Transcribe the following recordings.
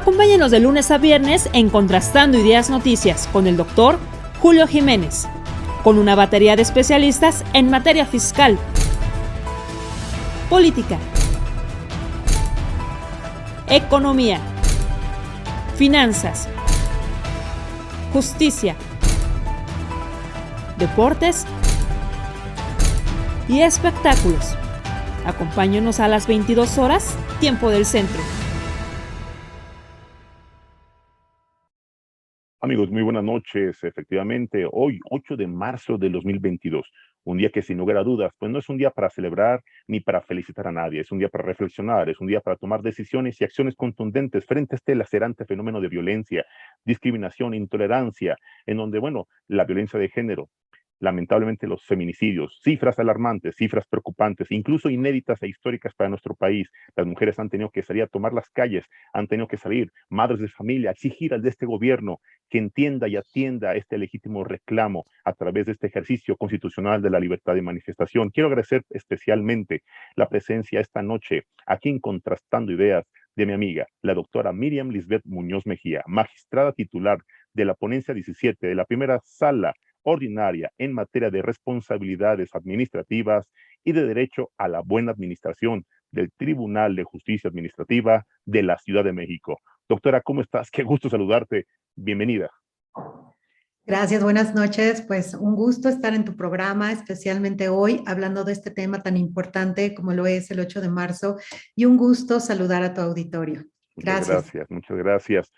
Acompáñenos de lunes a viernes en Contrastando Ideas Noticias con el doctor Julio Jiménez, con una batería de especialistas en materia fiscal, política, economía, finanzas, justicia, deportes y espectáculos. Acompáñenos a las 22 horas, tiempo del centro. Amigos, muy buenas noches. Efectivamente, hoy, 8 de marzo del 2022, un día que sin lugar a dudas, pues no es un día para celebrar ni para felicitar a nadie, es un día para reflexionar, es un día para tomar decisiones y acciones contundentes frente a este lacerante fenómeno de violencia, discriminación, intolerancia, en donde, bueno, la violencia de género, lamentablemente los feminicidios, cifras alarmantes, cifras preocupantes, incluso inéditas e históricas para nuestro país. Las mujeres han tenido que salir a tomar las calles, han tenido que salir, madres de familia, a exigir al de este gobierno que entienda y atienda este legítimo reclamo a través de este ejercicio constitucional de la libertad de manifestación. Quiero agradecer especialmente la presencia esta noche aquí en Contrastando Ideas de mi amiga, la doctora Miriam Lisbeth Muñoz Mejía, magistrada titular de la ponencia 17 de la primera sala ordinaria en materia de responsabilidades administrativas y de derecho a la buena administración del Tribunal de Justicia Administrativa de la Ciudad de México. Doctora, ¿cómo estás? Qué gusto saludarte. Bienvenida. Gracias, buenas noches. Pues un gusto estar en tu programa, especialmente hoy, hablando de este tema tan importante como lo es el 8 de marzo, y un gusto saludar a tu auditorio. Gracias. Muchas gracias.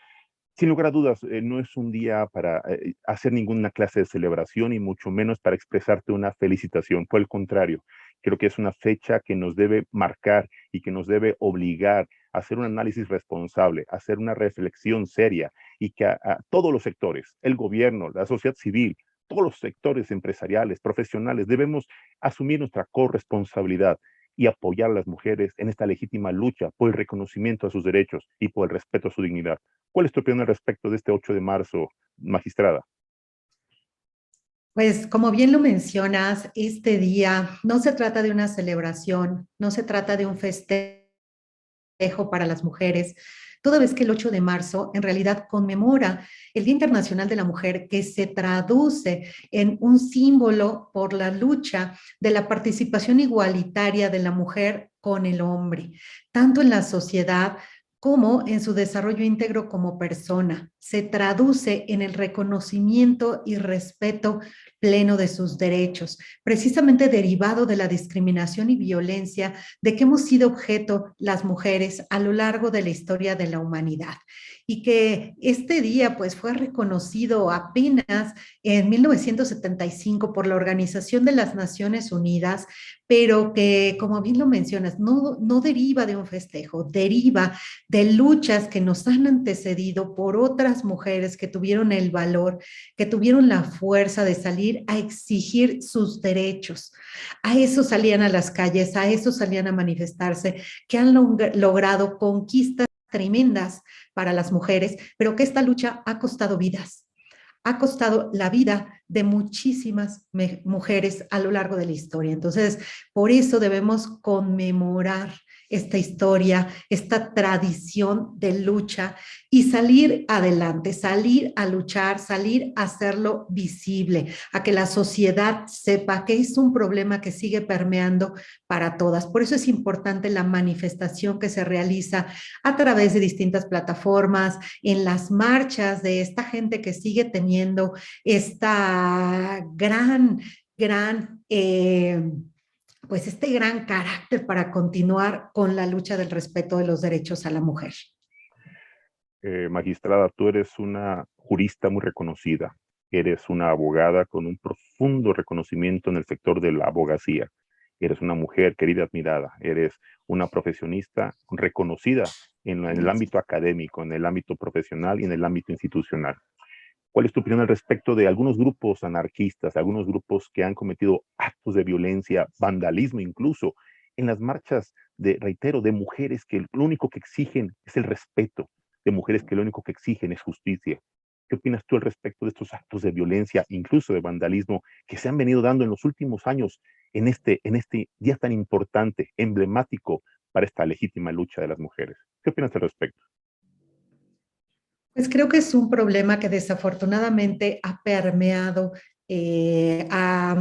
Sin lugar a dudas, no es un día para hacer ninguna clase de celebración y mucho menos para expresarte una felicitación. Por el contrario, creo que es una fecha que nos debe marcar y que nos debe obligar a hacer un análisis responsable, a hacer una reflexión seria y que a todos los sectores, el gobierno, la sociedad civil, todos los sectores empresariales, profesionales, debemos asumir nuestra corresponsabilidad y apoyar a las mujeres en esta legítima lucha por el reconocimiento a sus derechos y por el respeto a su dignidad. ¿Cuál es tu opinión al respecto de este 8 de marzo, magistrada? Pues como bien lo mencionas, este día no se trata de una celebración, no se trata de un festejo para las mujeres, toda vez que el 8 de marzo en realidad conmemora el Día Internacional de la Mujer, que se traduce en un símbolo por la lucha de la participación igualitaria de la mujer con el hombre, tanto en la sociedad como en su desarrollo íntegro como persona. Se traduce en el reconocimiento y respeto pleno de sus derechos, precisamente derivado de la discriminación y violencia de que hemos sido objeto las mujeres a lo largo de la historia de la humanidad. Y que este día pues fue reconocido apenas en 1975 por la Organización de las Naciones Unidas, pero que, como bien lo mencionas, no deriva de un festejo, deriva de luchas que nos han antecedido por otras mujeres que tuvieron el valor, que tuvieron la fuerza de salir a exigir sus derechos. A eso salían a las calles, a eso salían a manifestarse, que han logrado conquistas tremendas para las mujeres, pero que esta lucha ha costado vidas, ha costado la vida de muchísimas mujeres a lo largo de la historia. Entonces, por eso debemos conmemorar esta historia, esta tradición de lucha y salir adelante, salir a luchar, salir a hacerlo visible, a que la sociedad sepa que es un problema que sigue permeando para todas. Por eso es importante la manifestación que se realiza a través de distintas plataformas, en las marchas de esta gente que sigue teniendo esta pues este gran carácter para continuar con la lucha del respeto de los derechos a la mujer. Magistrada, tú eres una jurista muy reconocida, eres una abogada con un profundo reconocimiento en el sector de la abogacía, eres una mujer querida, admirada, eres una profesionista reconocida en el ámbito académico, en el ámbito profesional y en el ámbito institucional. ¿Cuál es tu opinión al respecto de algunos grupos anarquistas, algunos grupos que han cometido actos de violencia, vandalismo incluso, en las marchas reitero, de mujeres que lo único que exigen es el respeto, de mujeres que lo único que exigen es justicia? ¿Qué opinas tú al respecto de estos actos de violencia, incluso de vandalismo, que se han venido dando en los últimos años en este día tan importante, emblemático para esta legítima lucha de las mujeres? ¿Qué opinas al respecto? Pues creo que es un problema que desafortunadamente ha permeado eh, a,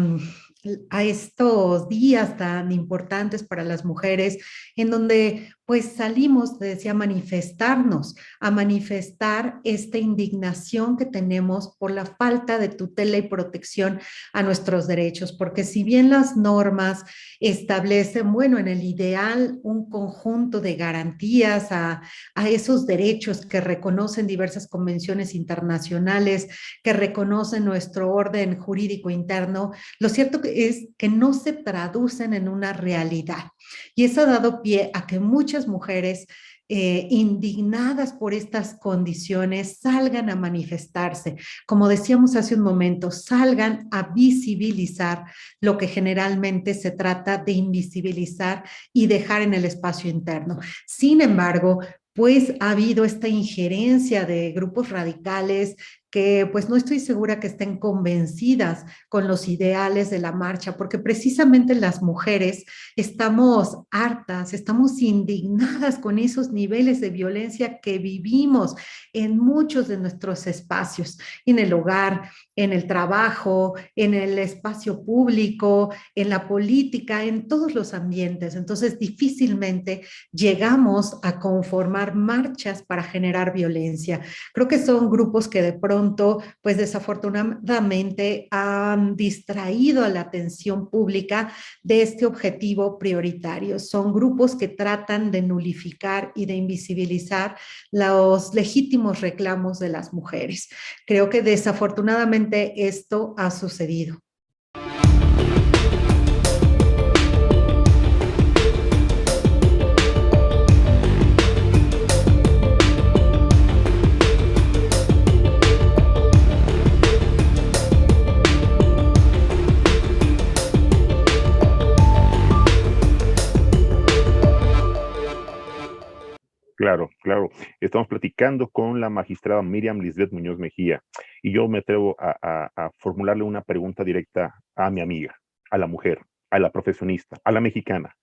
a estos días tan importantes para las mujeres, en donde pues salimos, te decía, a manifestar esta indignación que tenemos por la falta de tutela y protección a nuestros derechos, porque si bien las normas establecen, bueno, en el ideal un conjunto de garantías a esos derechos que reconocen diversas convenciones internacionales, que reconocen nuestro orden jurídico interno, lo cierto es que no se traducen en una realidad. Y eso ha dado pie a que muchas mujeres indignadas por estas condiciones salgan a manifestarse, como decíamos hace un momento, salgan a visibilizar lo que generalmente se trata de invisibilizar y dejar en el espacio interno. Sin embargo, pues ha habido esta injerencia de grupos radicales que pues no estoy segura que estén convencidas con los ideales de la marcha, porque precisamente las mujeres estamos hartas, estamos indignadas con esos niveles de violencia que vivimos en muchos de nuestros espacios, en el hogar, en el trabajo, en el espacio público, en la política, en todos los ambientes. Entonces, difícilmente llegamos a conformar marchas para generar violencia. Creo que son grupos que de pronto, pues desafortunadamente, han distraído a la atención pública de este objetivo prioritario. Son grupos que tratan de nulificar y de invisibilizar los legítimos reclamos de las mujeres. Creo que desafortunadamente esto ha sucedido. Claro, claro. Estamos platicando con la magistrada Miriam Lisbeth Muñoz Mejía y yo me atrevo a formularle una pregunta directa a mi amiga, a la mujer, a la profesionista, a la mexicana.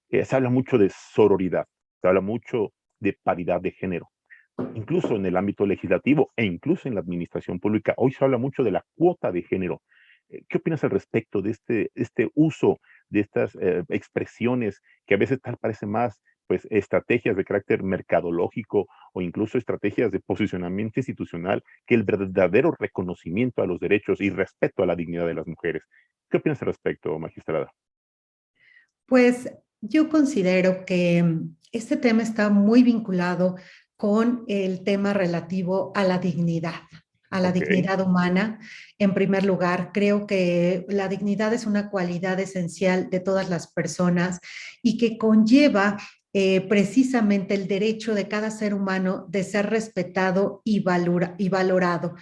Se habla mucho de sororidad, se habla mucho de paridad de género, incluso en el ámbito legislativo e incluso en la administración pública. Hoy se habla mucho de la cuota de género. ¿Qué opinas al respecto de este uso de estas expresiones que a veces tal parece más pues estrategias de carácter mercadológico o incluso estrategias de posicionamiento institucional que el verdadero reconocimiento a los derechos y respeto a la dignidad de las mujeres? ¿Qué opinas al respecto, magistrada? Pues yo considero que este tema está muy vinculado con el tema relativo a la Ok, dignidad humana. En primer lugar, creo que la dignidad es una cualidad esencial de todas las personas y que conlleva precisamente el derecho de cada ser humano de ser respetado y valorado.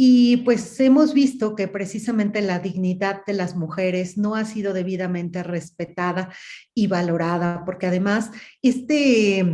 Y pues hemos visto que precisamente la dignidad de las mujeres no ha sido debidamente respetada y valorada, porque además este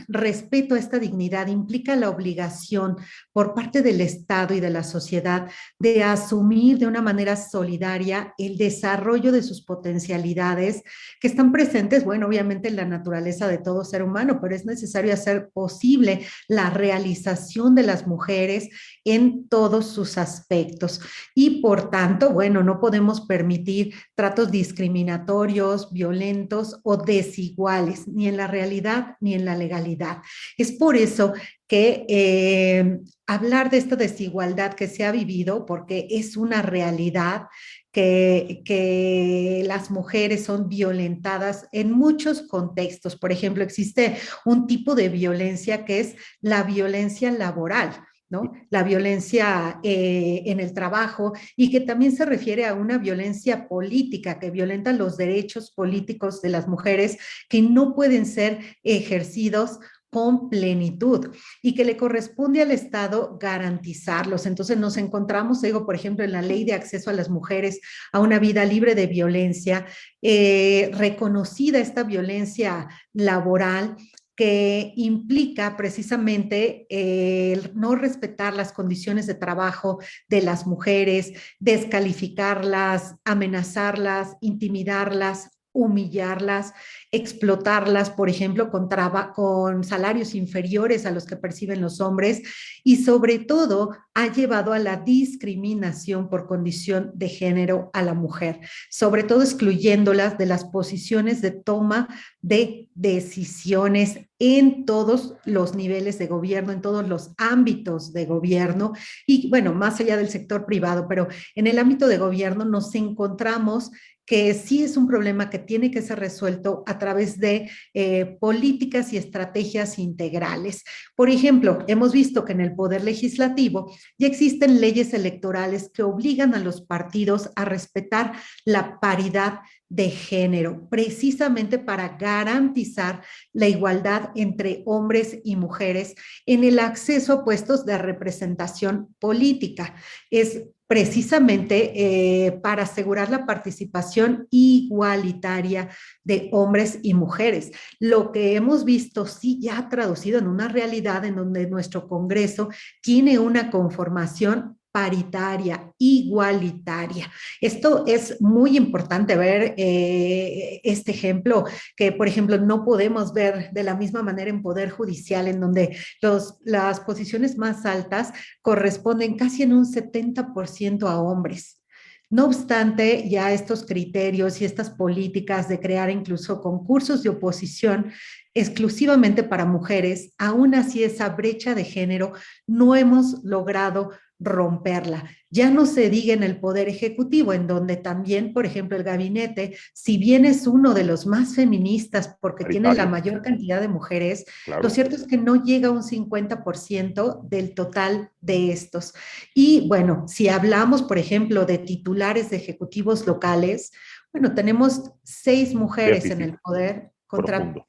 respeto a esta dignidad implica la obligación por parte del Estado y de la sociedad de asumir de una manera solidaria el desarrollo de sus potencialidades que están presentes, bueno, obviamente en la naturaleza de todo ser humano, pero es necesario hacer posible la realización de las mujeres en todos sus aspectos. Y por tanto, bueno, no podemos permitir tratos discriminatorios, violentos o desiguales, ni en la realidad ni en la legalidad. Es por eso que hablar de esta desigualdad que se ha vivido, porque es una realidad, que las mujeres son violentadas en muchos contextos. Por ejemplo, existe un tipo de violencia que es la violencia laboral, ¿no? La violencia en el trabajo y que también se refiere a una violencia política que violenta los derechos políticos de las mujeres que no pueden ser ejercidos con plenitud y que le corresponde al Estado garantizarlos. Entonces nos encontramos, digo, por ejemplo, en la ley de acceso a las mujeres a una vida libre de violencia, reconocida esta violencia laboral que implica precisamente el no respetar las condiciones de trabajo de las mujeres, descalificarlas, amenazarlas, intimidarlas humillarlas, explotarlas, por ejemplo, con salarios inferiores a los que perciben los hombres y sobre todo ha llevado a la discriminación por condición de género a la mujer, sobre todo excluyéndolas de las posiciones de toma de decisiones en todos los niveles de gobierno, en todos los ámbitos de gobierno y bueno, más allá del sector privado, pero en el ámbito de gobierno nos encontramos que sí es un problema que tiene que ser resuelto a través de políticas y estrategias integrales. Por ejemplo, hemos visto que en el Poder Legislativo ya existen leyes electorales que obligan a los partidos a respetar la paridad de género, precisamente para garantizar la igualdad entre hombres y mujeres en el acceso a puestos de representación política. Es precisamente para asegurar la participación igualitaria de hombres y mujeres. Lo que hemos visto sí ya traducido en una realidad en donde nuestro Congreso tiene una conformación paritaria, igualitaria. Esto es muy importante ver este ejemplo que, por ejemplo, no podemos ver de la misma manera en Poder Judicial, en donde las posiciones más altas corresponden casi en un 70% a hombres. No obstante, ya estos criterios y estas políticas de crear incluso concursos de oposición exclusivamente para mujeres, aún así esa brecha de género no hemos logrado romperla. Ya no se diga en el Poder Ejecutivo, en donde también, por ejemplo, el gabinete, si bien es uno de los más feministas porque tiene la Paritario, mayor cantidad de mujeres, lo claro. cierto es que no llega a un 50% del total de estos. Y bueno, si hablamos, por ejemplo, de titulares de ejecutivos locales, bueno, tenemos 6 mujeres en Déficit el poder profundo.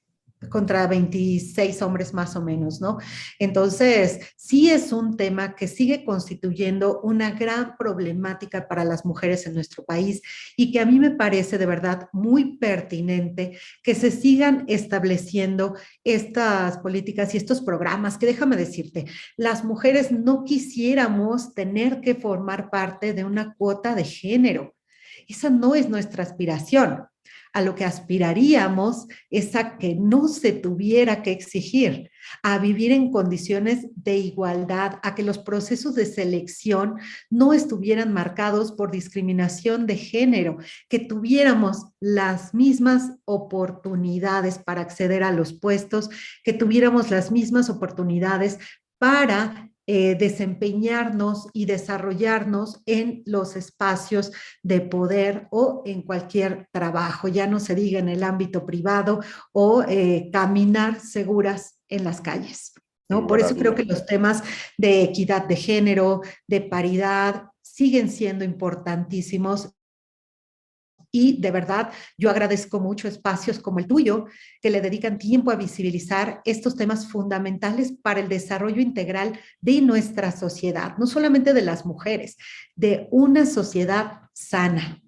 contra 26 hombres más o menos, ¿no? Entonces, sí es un tema que sigue constituyendo una gran problemática para las mujeres en nuestro país y que a mí me parece de verdad muy pertinente que se sigan estableciendo estas políticas y estos programas que déjame decirte, las mujeres no quisiéramos tener que formar parte de una cuota de género. Esa no es nuestra aspiración. A lo que aspiraríamos es a que no se tuviera que exigir, a vivir en condiciones de igualdad, a que los procesos de selección no estuvieran marcados por discriminación de género, que tuviéramos las mismas oportunidades para acceder a los puestos, que tuviéramos las mismas oportunidades para desempeñarnos y desarrollarnos en los espacios de poder o en cualquier trabajo, ya no se diga en el ámbito privado o caminar seguras en las calles, Sin ¿no? Por lugar a eso creo dudas. que los temas de equidad de género, de paridad, siguen siendo importantísimos y de verdad, yo agradezco mucho espacios como el tuyo que le dedican tiempo a visibilizar estos temas fundamentales para el desarrollo integral de nuestra sociedad, no solamente de las mujeres, de una sociedad sana.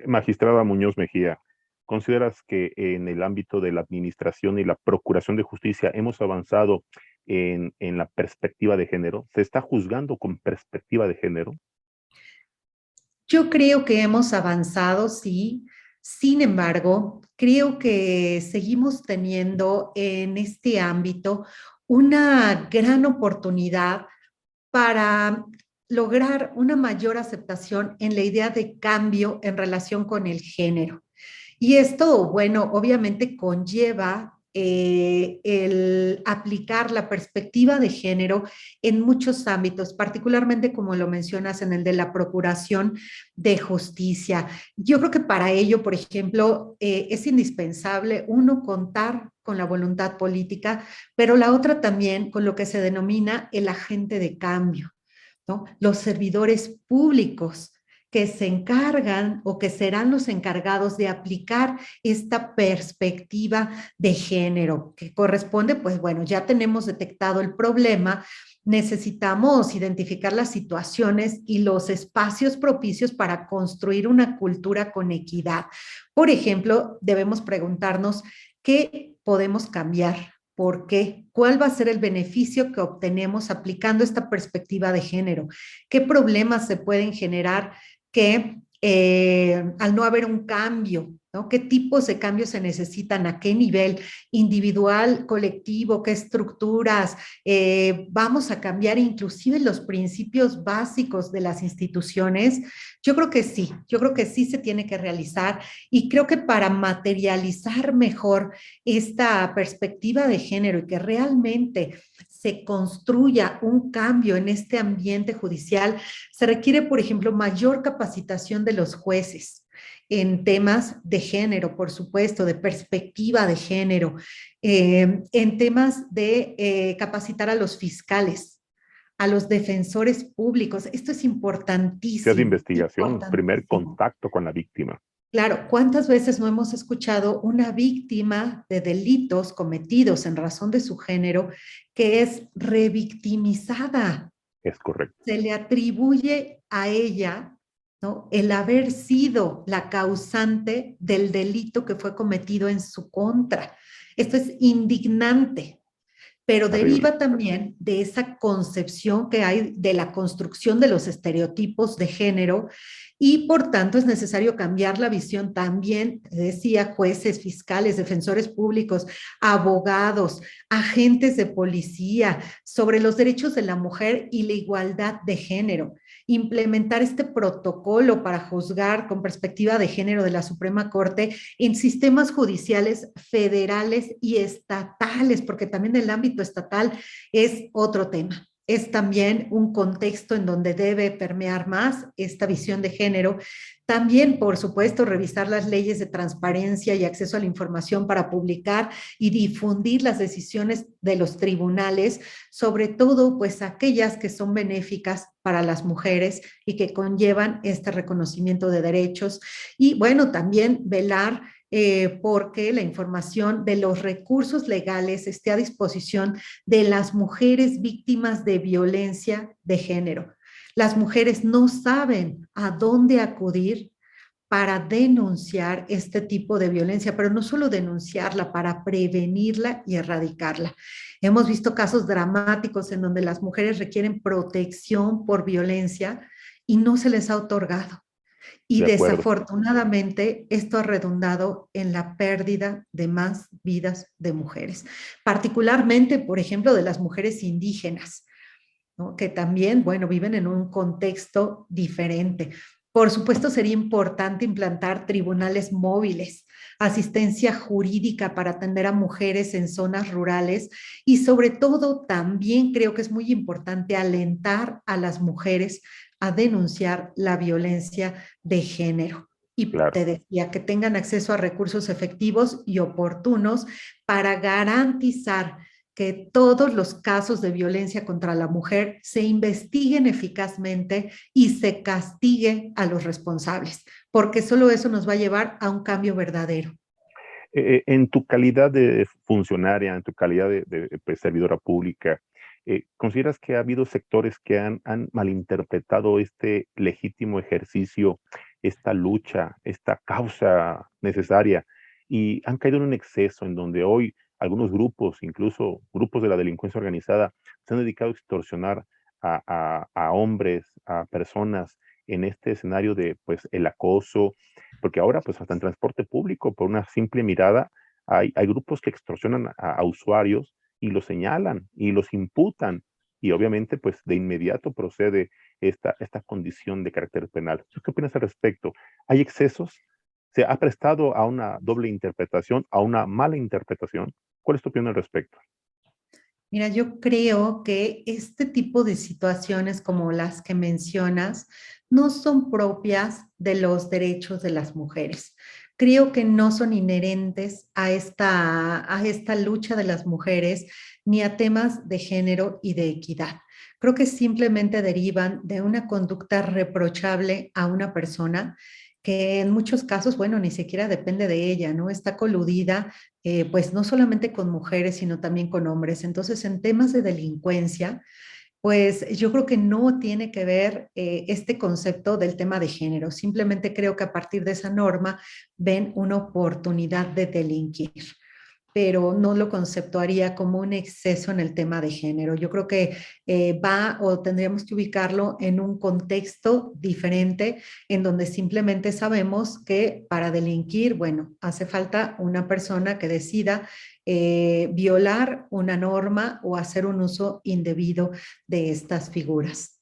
Magistrada Muñoz Mejía, ¿consideras que en el ámbito de la administración y la procuración de justicia hemos avanzado en la perspectiva de género? ¿Se está juzgando con perspectiva de género? Yo creo que hemos avanzado, sí. Sin embargo, creo que seguimos teniendo en este ámbito una gran oportunidad para lograr una mayor aceptación en la idea de cambio en relación con el género. Y esto, bueno, obviamente conlleva el aplicar la perspectiva de género en muchos ámbitos, particularmente como lo mencionas en el de la procuración de justicia. Yo creo que para ello, por ejemplo, es indispensable uno contar con la voluntad política, pero la otra también con lo que se denomina el agente de cambio, ¿no? Los servidores públicos que se encargan o que serán los encargados de aplicar esta perspectiva de género que corresponde, pues bueno, ya tenemos detectado el problema necesitamos identificar las situaciones y los espacios propicios para construir una cultura con equidad. Por ejemplo, debemos preguntarnos qué podemos cambiar, por qué, cuál va a ser el beneficio que obtenemos aplicando esta perspectiva de género, qué problemas se pueden generar que al no haber un cambio, ¿no? ¿Qué tipos de cambios se necesitan? ¿A qué nivel? Individual, colectivo, qué estructuras, vamos a cambiar inclusive los principios básicos de las instituciones. Yo creo que sí se tiene que realizar y creo que para materializar mejor esta perspectiva de género y que realmente se construya un cambio en este ambiente judicial, se requiere, por ejemplo, mayor capacitación de los jueces en temas de género, por supuesto, de perspectiva de género, en temas de capacitar a los fiscales, a los defensores públicos. Esto es Se hace importantísimo, investigación, primer importantísimo. contacto con la víctima. Claro, ¿cuántas veces no hemos escuchado una víctima de delitos cometidos en razón de su género que es revictimizada? Es correcto. Se le atribuye a ella, ¿no?, el haber sido la causante del delito que fue cometido en su contra. Esto es indignante, pero Terrible. deriva también de esa concepción que hay de la construcción de los estereotipos de género y por tanto es necesario cambiar la visión también, decía, jueces, fiscales, defensores públicos, abogados, agentes de policía, sobre los derechos de la mujer y la igualdad de género. Implementar este protocolo para juzgar con perspectiva de género de la Suprema Corte en sistemas judiciales federales y estatales, porque también el ámbito estatal es otro tema. Es también un contexto en donde debe permear más esta visión de género. También, por supuesto, revisar las leyes de transparencia y acceso a la información para publicar y difundir las decisiones de los tribunales, sobre todo pues aquellas que son benéficas para las mujeres y que conllevan este reconocimiento de derechos. Y bueno, también velar porque la información de los recursos legales esté a disposición de las mujeres víctimas de violencia de género. Las mujeres no saben a dónde acudir para denunciar este tipo de violencia, pero no solo denunciarla, para prevenirla y erradicarla. Hemos visto casos dramáticos en donde las mujeres requieren protección por violencia y no se les ha otorgado. Y De acuerdo. desafortunadamente esto ha redundado en la pérdida de más vidas de mujeres, particularmente, por ejemplo, de las mujeres indígenas, ¿no?, que también, bueno, viven en un contexto diferente. Por supuesto, sería importante implantar tribunales móviles, asistencia jurídica para atender a mujeres en zonas rurales y sobre todo también creo que es muy importante alentar a las mujeres a denunciar la violencia de género. Y Claro. te decía que tengan acceso a recursos efectivos y oportunos para garantizar que todos los casos de violencia contra la mujer se investiguen eficazmente y se castigue a los responsables, porque solo eso nos va a llevar a un cambio verdadero. En tu calidad de funcionaria, en tu calidad de, pues, servidora pública, ¿consideras que ha habido sectores que han malinterpretado este legítimo ejercicio, esta lucha, esta causa necesaria y han caído en un exceso en donde hoy algunos grupos, incluso grupos de la delincuencia organizada, se han dedicado a extorsionar a hombres, a personas en este escenario de, pues, el acoso, porque ahora, pues, hasta en transporte público, por una simple mirada, hay grupos que extorsionan a usuarios y los señalan y los imputan. Y obviamente, pues, de inmediato procede esta condición de carácter penal. ¿Tú qué opinas al respecto? ¿Hay excesos? ¿Se ha prestado a una doble interpretación, a una mala interpretación? ¿Cuál es tu opinión al respecto? Mira, yo creo que este tipo de situaciones como las que mencionas no son propias de los derechos de las mujeres. Creo que no son inherentes a esta lucha de las mujeres ni a temas de género y de equidad. Creo que simplemente derivan de una conducta reprochable a una persona que en muchos casos, bueno, ni siquiera depende de ella, ¿no? Está coludida pues no solamente con mujeres, sino también con hombres. Entonces, en temas de delincuencia, Pues yo creo que no tiene que ver este concepto del tema de género. Simplemente creo que a partir de esa norma ven una oportunidad de delinquir, pero no lo conceptuaría como un exceso en el tema de género. Yo creo que va o tendríamos que ubicarlo en un contexto diferente, en donde simplemente sabemos que para delinquir, bueno, hace falta una persona que decida violar una norma o hacer un uso indebido de estas figuras.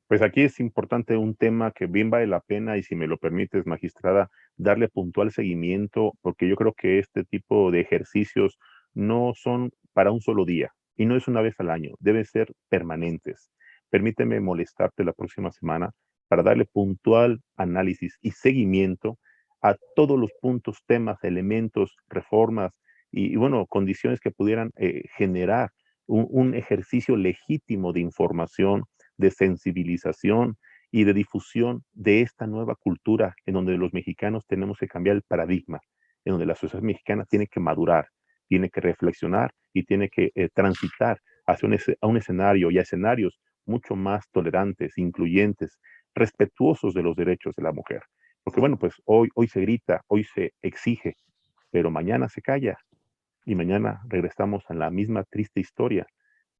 Pues aquí es importante un tema que bien vale la pena y si me lo permites, magistrada, darle puntual seguimiento, porque yo creo que este tipo de ejercicios no son para un solo día y no es una vez al año, deben ser permanentes. Permíteme molestarte la próxima semana para darle puntual análisis y seguimiento a todos los puntos, temas, elementos, reformas y bueno, condiciones que pudieran generar un ejercicio legítimo de información, de sensibilización y de difusión de esta nueva cultura en donde los mexicanos tenemos que cambiar el paradigma, en donde la sociedad mexicana tiene que madurar, tiene que reflexionar y tiene que transitar hacia a un escenario y a escenarios mucho más tolerantes, incluyentes, respetuosos de los derechos de la mujer. Porque bueno, pues hoy se grita, hoy se exige, pero mañana se calla y mañana regresamos a la misma triste historia.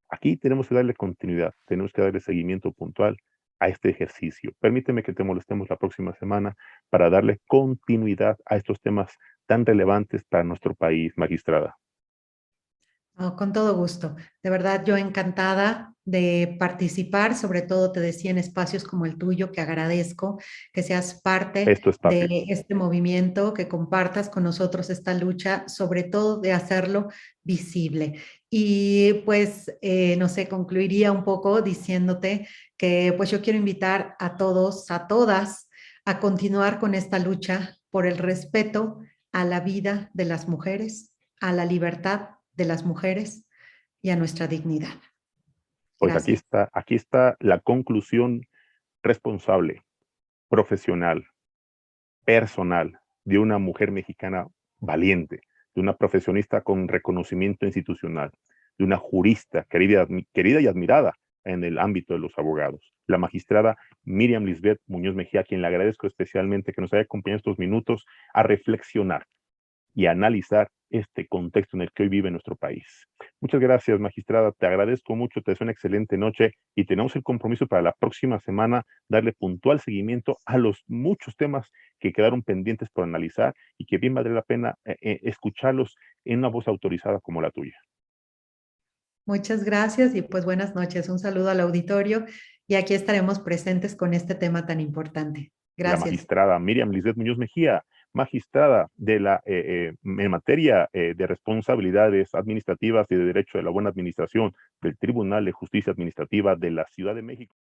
Aquí tenemos que darle continuidad, tenemos que darle seguimiento puntual a este ejercicio. Permíteme que te molestemos la próxima semana para darle continuidad a estos temas tan relevantes para nuestro país, magistrada. No, con todo gusto. De verdad, yo encantada de participar, sobre todo te decía en espacios como el tuyo, que agradezco que seas Es parte tu espacio. de este movimiento, que compartas con nosotros esta lucha, sobre todo de hacerlo visible. Y pues, no sé, concluiría un poco diciéndote que pues yo quiero invitar a todos, a todas, a continuar con esta lucha por el respeto a la vida de las mujeres, a la libertad de las mujeres y a nuestra dignidad. Pues Gracias. aquí está la conclusión responsable, profesional, personal de una mujer mexicana valiente, de una profesionista con reconocimiento institucional, de una jurista querida y admirada en el ámbito de los abogados, la magistrada Miriam Lisbeth Muñoz Mejía, a quien le agradezco especialmente que nos haya acompañado estos minutos a reflexionar y a analizar este contexto en el que hoy vive nuestro país. Muchas gracias, magistrada. Te agradezco mucho, te deseo una excelente noche y tenemos el compromiso para la próxima semana darle puntual seguimiento a los muchos temas que quedaron pendientes por analizar y que bien vale la pena escucharlos en una voz autorizada como la tuya. Muchas gracias y pues buenas noches. Un saludo al auditorio y aquí estaremos presentes con este tema tan importante. La Gracias. magistrada Miriam Lisbeth Muñoz Mejía, magistrada en materia de responsabilidades administrativas y de derecho de la buena administración del Tribunal de Justicia Administrativa de la Ciudad de México.